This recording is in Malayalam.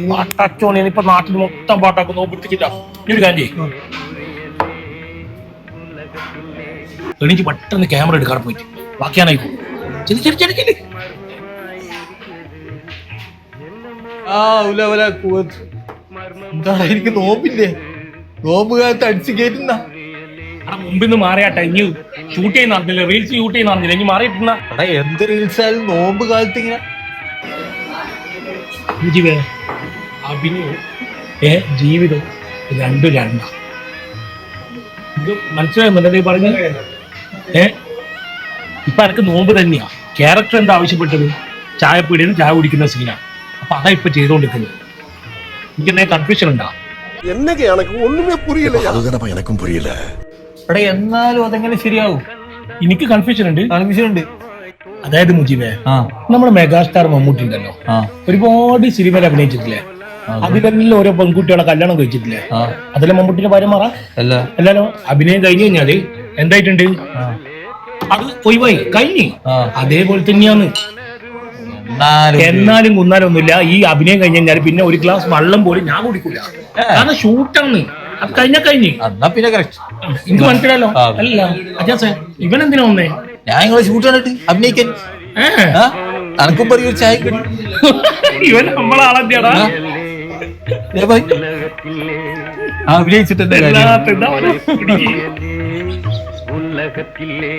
പാട്ടച്ചോണി ഇപ്പൊ നാട്ടിൽ മൊത്തം പാട്ടാക്കും നോക്കിട്ടില്ല ഒരു കാര്യം ചെയ്യും. എണീച്ച് പെട്ടെന്ന് ക്യാമറ എടുക്കാൻ പോയിട്ട് ബാക്കിയാനായി പോകും. എനിക്ക് നോമ്പില്ലേ, നോമ്പ് കാലത്ത് അടിച്ചു കയറ്റുന്ന മുമ്പിൽ നിന്ന് മാറിയാട്ടെ. ഇനി ഷൂട്ട് ചെയ്യുന്ന അറിഞ്ഞില്ല, റീൽസ് ഷൂട്ട് ചെയ്യുന്ന അറിഞ്ഞില്ല, ഇനി മാറിയിട്ടുന്ന എടാ എന്ത് റീൽസായാലും നോമ്പ് കാലത്ത് ഇങ്ങനെ അഭിനയം ജീവിതം രണ്ടും രണ്ടാ. ഇത് മനസ്സിലാകുന്നുണ്ടോ പറഞ്ഞ? ഇപ്പൊ എനിക്ക് നോമ്പ് തന്നെയാ. ക്യാരക്ടർ എന്താ ആവശ്യപ്പെട്ടത്? ചായപ്പീടിയിൽ ചായ കുടിക്കുന്ന സീനാണ്. അപ്പൊ അതാ ഇപ്പൊ ചെയ്തോണ്ടിരിക്കുന്നത്. എനിക്കെന്നെ കൺഫ്യൂഷൻ ഉണ്ടാ. എടാ എന്നാലും അതെങ്ങനെ ശരിയാവും? എനിക്ക് കൺഫ്യൂഷൻ ഉണ്ട്. അതായത് മുജീബേ, ആ നമ്മുടെ മെഗാസ്റ്റാർ മമ്മൂട്ടി ഉണ്ടല്ലോ, ഒരുപാട് സിനിമയിൽ അഭിനയിച്ചിട്ടില്ലേ? അതിലെല്ലാം ഓരോ പെൺകുട്ടികളെ കല്യാണം കഴിച്ചിട്ടില്ലേ? അതിലെ മമ്മൂട്ടിന്റെ ഭാര്യ മാറാ എല്ലാരും അഭിനയം കഴിഞ്ഞു കഴിഞ്ഞാല് എന്തായിട്ടുണ്ട്? അത് ഒഴിവായി കഴിഞ്ഞു. അതേപോലെ തന്നെയാണ്. എന്നാലും കുന്നാലും ഒന്നുമില്ല. ഈ അഭിനയം കഴിഞ്ഞ് കഴിഞ്ഞാൽ പിന്നെ ഒരു ഗ്ലാസ് വെള്ളം പോലും ഞാൻ കുടിക്കൂല. കാരണം ഷൂട്ടാണ്. അത് കഴിഞ്ഞ കഴിഞ്ഞ് പിന്നെ കറക്റ്റ് എനിക്ക് മനസ്സിലല്ലോ. അല്ല അജാസേ, ഇവൻ എന്തിനാ വന്നേ? ഞാൻ നിങ്ങളെ ഷൂട്ട് കണ്ടിട്ട് അഭിനയിക്കാൻ അനക്കും പറയൂ ചായ കടി. ഇവൻ നമ്മളാളെന്താടാ അഭിനയിച്ചിട്ട് ഉലകത്തില്ലേ